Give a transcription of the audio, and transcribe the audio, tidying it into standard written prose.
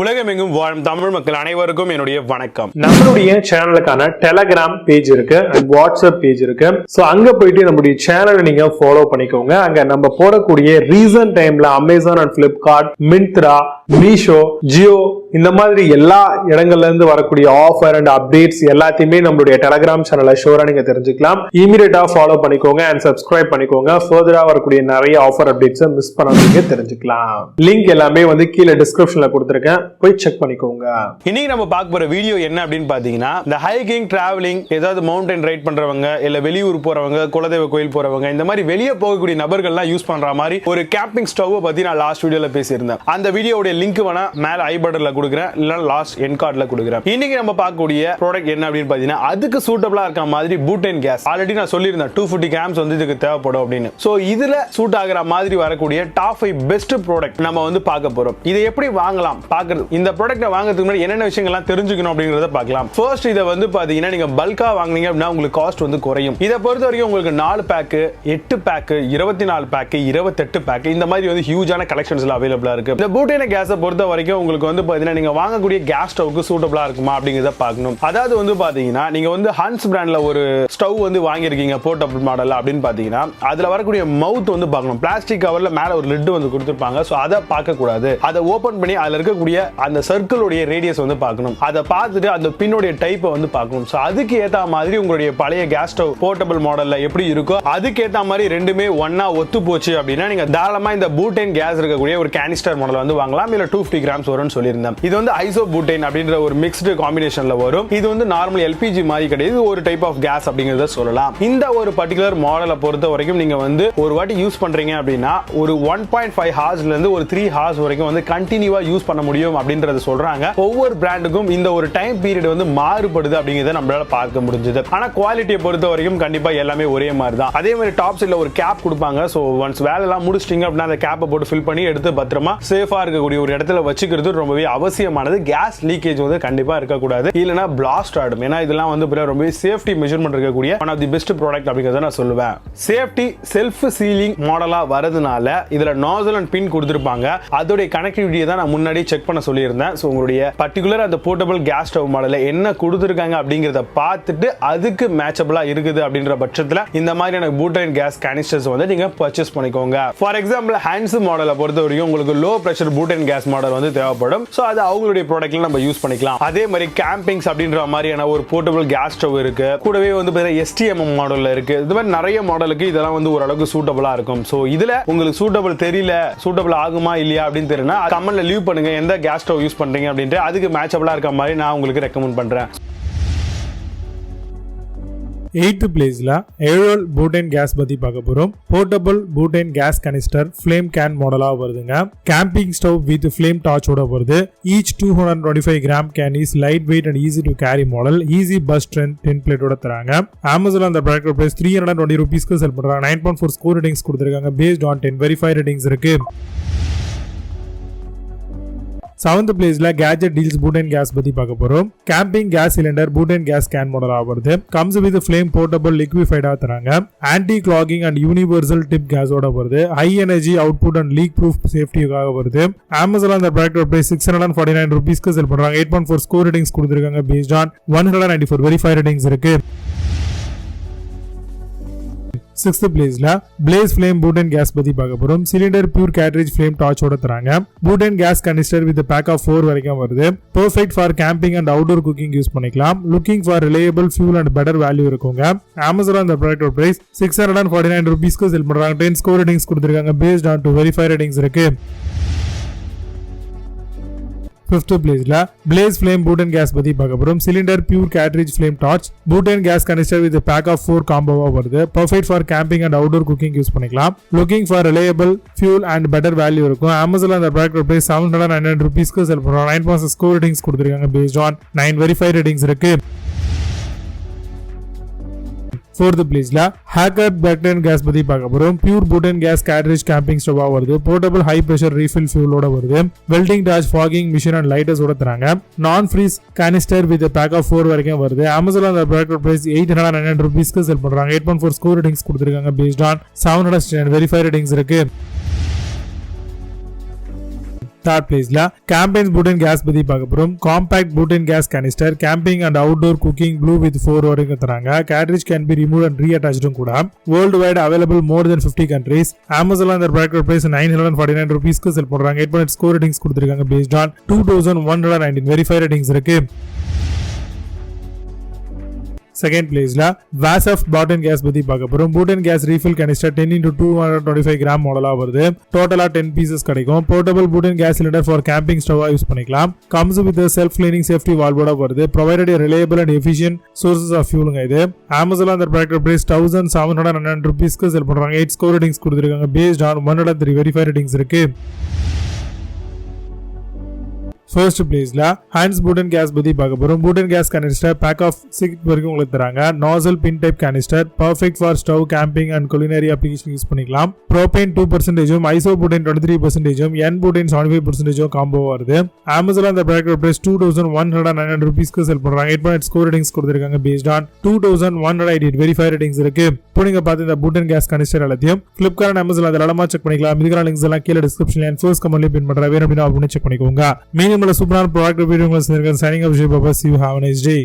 உலகமெங்கும் வாழும் தமிழ் மக்கள் அனைவருக்கும் என்னுடைய வணக்கம். நம்மளுடைய சேனலுக்கான டெலகிராம் பேஜ் இருக்கு அண்ட் வாட்ஸ்அப் பேஜ் இருக்கு. சோ அங்க போயிட்டு நம்மளுடைய சேனலை நீங்க ஃபாலோ பண்ணிக்கோங்க. அங்க நம்ம போடக்கூடிய ரீசன்ட் டைம்ல Amazon and Flipkart, Myntra, Meesho, Jio இந்த மாதிரி எல்லா இடங்கள்ல இருந்து வரக்கூடிய ஆஃபர் அண்ட் அப்டேட்ஸ் எல்லாத்தையுமே நம்மளுடைய டெலகிராம் சேனல்ல ஷோரா நீங்க தெரிஞ்சுக்கலாம். இமீடியட்டா ஃபாலோ பண்ணிக்கோங்க அண்ட் சப்ஸ்கிரைப் பண்ணிக்கோங்க. ஃபர்தரா வரக்கூடிய நிறைய ஆஃபர் அப்டேட்ஸ் மிஸ் பண்ணாதீங்க, தெரிஞ்சுக்கலாம். லிங்க் எல்லாமே கீழே டிஸ்கிரிப்ஷன்ல கொடுத்திருக்கேன், போய் செக் பண்ணிக்கோங்க. இன்னைக்கு நம்ம பார்க்க போற வீடியோ என்ன அப்படின்னு பாத்தீங்கன்னா, இந்த ஹைக்கிங், டிராவலிங், ஏதாவது மவுண்டன் ரைட் பண்றவங்க, இல்ல வெளியூர் போறவங்க, குலதெய்வ கோயில் போறவங்க, இந்த மாதிரி வெளியே போகக்கூடிய நபர்கள்லாம் யூஸ் பண்ற மாதிரி ஒரு கேம்பிங் ஸ்டவ் பத்தி நான் லாஸ்ட் வீடியோல பேசியிருந்தேன். அந்த வீடியோட லிங்க் வேணா மேல ஐ பட்டன்ல கொடுக்குறேன், இல்ல லாஸ்ட் எண்ட் கார்ட்ல கொடுக்குறேன். இன்னைக்கு நம்ம பார்க்கக்கூடிய ப்ராடக்ட் என்ன அப்படின்னு பாத்தீங்கன்னா, அதுக்கு சூட்டபிளா இருக்க மாதிரி பூட்டேன் கேஸ். ஆல்ரெடி நான் சொல்லியிருந்தேன் 250 கிராம்ஸ் இதுக்கு தேவைப்படும் அப்படின்னு. சோ இதுல சூட் ஆகிற மாதிரி வரக்கூடிய டாப் 5 பெஸ்ட் ப்ராடக்ட் நம்ம பார்க்க போறோம். இதை எப்படி வாங்கலாம் பாக்குறது, இந்த ப்ராடக்ட்டை வாங்குறதுக்கு முன்னாடி என்னென்ன விஷயங்கள்லாம் தெரிஞ்சுக்கணும் அப்படிங்கறத பார்க்கலாம். ஃபர்ஸ்ட் இதை பாத்தீங்கன்னா, நீங்க பல்கா வாங்குனீங்க அப்படின்னா உங்களுக்கு காஸ்ட் குறையும். இதை பொறுத்த வரைக்கும் உங்களுக்கு 4 பேக், 8 பேக், 24 பேக், 28 பேக் இந்த மாதிரி ஹியூஜான கலெக்ஷன்ஸ்ல அவைலபிளா இருக்கு. இந்த பூட்டேன் கேஸை பொறுத்த வரைக்கும் உங்களுக்கு பாத்தீங்கன்னா, நீங்க வாங்கக்கூடிய கேஸ் ஸ்டவ்க்கு சூட்டபிளா இருக்குமா அப்படிங்கறத பார்க்கணும். அதாவது பாத்தீங்கன்னா, நீங்க ஹன்ஸ் பிராண்ட்ல ஒரு ஸ்டவ் வாங்கியிருக்கீங்க போர்ட்டபிள் மாடல் அப்படின்னு பாத்தீங்கன்னா, அதுல வரக்கூடிய மவுத் பார்க்கணும். பிளாஸ்டிக் கவர்ல மேல ஒரு லிட் கொடுத்திருப்பாங்க. சோ அதை பார்க்க கூடாது. அதை ஓபன் பண்ணி அதுல இருக்கக்கூடிய அந்த சர்க்கிளோட ரேடியஸ் பார்க்கணும். அதை பார்த்துட்டு அந்த பின்னோட டைப் பார்க்கணும். சோ அதுக்கு ஏத்த மாதிரி உங்களுடைய பழைய கேஸ் ஸ்டவ் போர்ட்டபிள் மாடல்ல எப்படி இருக்கோ அதுக்கு ஏத்த மாதிரி ரெண்டுமே ஒண்ணா ஒத்து போச்சு அப்படின்னா நீங்க தாராளமா இந்த பூட்டேன் கேஸ் இருக்கக்கூடிய ஒரு கேனிஸ்டர் மாடல் வாங்கலாம். இல்ல 250 கிராம்ஸ் வரும்னு சொல்லியிருந்தேன். இது ஐசோ பூட்டேன் அப்படின்ற ஒரு மிக்ஸ்டு காம்பினேஷன்ல வரும். இது நார்மல் எல்பிஜி மாதிரி கிடையாது, ஒரு டைப் ஆஃப் கேஸ் அப்படிங்கறத சொல்லலாம். இந்த ஒரு பர்டிகுலர் மாடலை பொறுத்த வரைக்கும் நீங்க ஒரு வாட்டி யூஸ் பண்றீங்க அப்படின்னா ஒரு 1.5 ஹார்ஸ்ல இருந்து ஒரு 3 ஹார்ஸ் வரைக்கும் கண்டினியூவா யூஸ் பண்ண முடியும் அப்படின்றத சொல்றாங்க. ஒவ்வொரு பிராண்டுக்கும் இந்த ஒரு டைம் பீரியட் மாறுபடுது அப்படிங்கறத நம்மளால பார்க்க முடிஞ்சது. ஆனா குவாலிட்டியை பொறுத்த வரைக்கும் கண்டிப்பா எல்லாமே ஒரே மாதிரி தான். அதே மாதிரி டாப் சைடுல ஒரு கேப் கொடுப்பாங்க. சோ ஒன்ஸ் வேலை எல்லாம் முடிச்சிட்டீங்க அப்படின்னா அந்த கேப்பை போட்டு ஃபில் பண்ணி எடுத்து பத்திரமா சேஃபா இருக்கக்கூடிய ஒரு இடத்துல வச்சுக்கிறது ரொம்பவே அவசியமானது. கேஸ் லீக்கேஜ் கண்டிப்பா இருக்கக்கூடாது, இல்லனா பிளாஸ்ட் ஆடும். ஏன்னா இதெல்லாம் ரொம்ப சேஃப்டி மெஷர்மெண்ட் இருக்கக்கூடிய one of the best product அப்படிங்கறத நான் சொல்லுவேன். சேஃப்டி செல்ஃப் சீலிங் மாடலா வரதுனால இதுல நாசல் அண்ட் பின் கொடுத்திருப்பாங்க. அதோட கனெக்டிவிட்டியை தான் நான் முன்னாடி செக் பண்ண சொல்லியிருந்தேன். சோ உங்களுடைய பர்டிகுலர் அந்த போர்ட்டபிள் கேஸ் ஸ்டவ் மாடல்ல என்ன கொடுத்திருக்காங்க அப்படிங்கறத பார்த்துட்டு அதுக்கு மேட்சபிளா இருக்குது அப்படின்ற பட்சத்துல இந்த மாதிரியான பூட்டேன் கேஸ் கேனிஸ்டர்ஸ் நீங்க பர்ச்சேஸ் பண்ணிக்கோங்க. ஃபார் எக்ஸாம்பிள் ஹேண்ட்ஸ் மாடலை பொறுத்த வரைக்கும் உங்களுக்கு low pressure butane gas model தேவைப்படும். சோ அது அவங்களுடைய ப்ராடக்ட்ல நம்ம யூஸ் பண்ணிக்கலாம். அதே மாதிரி கேம்பிங்ஸ் அப்படின்ற மாதிரியான ஒரு போர்ட்டபிள் கேஸ் ஸ்டவ் இருக்கு. கூடவே STMM மாடல்ல இருக்கு. இது மாதிரி நிறைய மாடலுக்கு இதெல்லாம் ஓரளவுக்கு சூட்டபிளா இருக்கும். சோ இதுல உங்களுக்கு சூட்டபிள் தெரியல, சூட்டபிள் ஆகுமா இல்லையா அப்படின்னு தெரியல, கமெண்ட்ல லீவ் பண்ணுங்க எந்த கேஸ் ஸ்டவ் யூஸ் பண்றீங்க அப்படின்ட்டு. அதுக்கு மேட்சபிளா இருக்க மாதிரி நான் உங்களுக்கு ரெக்கமெண்ட் பண்றேன். 8th பிளேஸ்ல Aerol Butane gas பத்தி பார்க்க போறோம். Portable Butane gas canister flame can மாடலா வருதுங்க. Camping stove with flame torch ஓட வருது. Each 225 gram can is lightweight and easy to carry model. Easy bus strength 10 plate ஓட தராங்க. Amazon அந்த ப்ராடக்ட் பிரைஸ் 320 rupeesக்கு செல் பண்றாங்க. 9.4 ஸ்கோர் ரேட்டிங்ஸ் கொடுத்திருக்காங்க. based on 10 verified ratings இருக்கு. 7th பிளேஸ்ல கேஜெட் டீல்ஸ் Butane gas பத்தி பார்க்க போறோம். Camping gas cylinder Butane gas can மாடலா வருது. comes with flame portable liquefied தராங்க. anti clogging and universal tip gas ஓட வருது. high energy output and leak proof சேஃப்டிக்காக வருது. Amazon அந்த ப்ராடக்ட் பிரைஸ் 649 rupeesக்கு செல் பண்றாங்க. 8.4 ஸ்கோர் ரேட்டிங்ஸ் கொடுத்திருக்காங்க. based on 194 verified ratings இருக்கு. 6th பிளேஸ்ல Blaze Flame Butane gas பத்தி பார்க்க போறோம். Cylinder pure cartridge flame torch ஓட தராங்க. Butane gas canister with a pack of 4 வரைக்கும் வருது. Perfect for camping and outdoor cooking use பண்ணிக்கலாம். Looking for reliable fuel and better value இருக்குங்க. Amazon அந்த ப்ராடக்ட் பிரைஸ் 649 rupeesக்கு செல் பண்றாங்க. 10 ஸ்கோர் ரேட்டிங்ஸ் கொடுத்திருக்காங்க. based on 2 verified ratings இருக்கு. 5th பிளேஸ்ல Blaze Flame Butane gas பத்தி பார்க்க போறோம். Cylinder pure cartridge flame torch Butane gas canister with a pack of 4 காம்போவா வருது. Perfect for camping and outdoor cooking use பண்ணிக்கலாம். Looking for reliable fuel and better value இருக்கும். Amazon அந்த product price 799 rupeesக்கு sell பண்றாங்க. 9.6 score ratings கொடுத்திருக்காங்க. based on 9 verified ratings இருக்கு. 4th பிளேஸ்ல Hacer Butane gas பத்தி பார்க்க போறோம். Pure Butane gas cartridge camping stove வருது. Portable high pressure refill fuel ஓட வருது. Welding torch fogging machine and lighters ஓட தராங்க. Non freeze canister with pack of 4 வரைக்கும் வருது. Amazon அந்த ப்ராடக்ட் பிரைஸ் 899 rupeesக்கு செல் பண்றாங்க. 8.4 ஸ்கோர் ரேட்டிங்ஸ் கொடுத்திருக்காங்க. based on 710 verified ratings இருக்கு. தேர்ட் பிளேஸ்ல கேம்பெயின்ஸ் பூட்டன் கேஸ் பத்தி பார்க்க போறோம். Compact butane gas canister camping and outdoor cooking blue with 4 வரைக்கும் தராங்க. cartridge can be removed and reattached கூட. World wide available more than 50 countries. Amazon அந்த product price 949 rupeesக்கு sell பண்றாங்க. 8.8 ஸ்கோர் ரேட்டிங்ஸ் கொடுத்திருக்காங்க based on 2119 verified ratings இருக்கு. Second பிளேஸ்ல Wesaf Butane Gas பத்தி பார்க்க போறோம். Butane Gas refill canister 10 into 225 gram மாடலா வருது. டோட்டலா 10 பீசஸ் கிடைக்கும். Portable Butane Gas Cylinder for camping stove use பண்ணிக்கலாம். comes with a self cleaning safety valve ஓட வருது. provided a reliable and efficient sources of fuel இது. Amazon அந்த product price 1709 rupeesக்கு செல் பண்றாங்க. 8 ஸ்கோர் ரேட்டிங்ஸ் கொடுத்திருக்காங்க based on 103 வெரிஃபைட் ரேட்டிங்ஸ் இருக்கு. First பிளேஸ்ல ஹான்ஸ் பூட்டன் கேஸ் பத்தி பார்க்க போறோம். Butane gas canister pack of 6 வரைக்கும் உங்களுக்கு தராங்க. Nozzle pin type canister perfect for stove camping and culinary application use பண்ணிக்கலாம். Propane 2% iso butane 23% n butane 75% combo வருது. Amazon அந்த ப்ராடக்ட் பிரைஸ் 2109 rupeesக்கு செல் பண்றாங்க. 8.8 ஸ்கோர் ரேட்டிங்ஸ் கொடுத்திருக்காங்க based on 2188 வெரிஃபைட் ரேட்டிங்ஸ் இருக்கு. இப்போ நீங்க பார்த்து இந்த பூட்டன் கேஸ் கேனிஸ்டர் எல்லாத்தையும் Flipkart and Amazon அதெல்லாம் செக் பண்ணிக்கலாம். இதுக்கான லிங்க்ஸ் எல்லாம் கீழே டிஸ்கிரிப்ஷன்ல அண்ட் ஃபர்ஸ்ட் கமெண்ட்ல பின் பண்றேன். வேணும் அப்படினா செக் பண்ணிக்கோங்க. சூப்பரான product video signing up. See you. Have a nice day.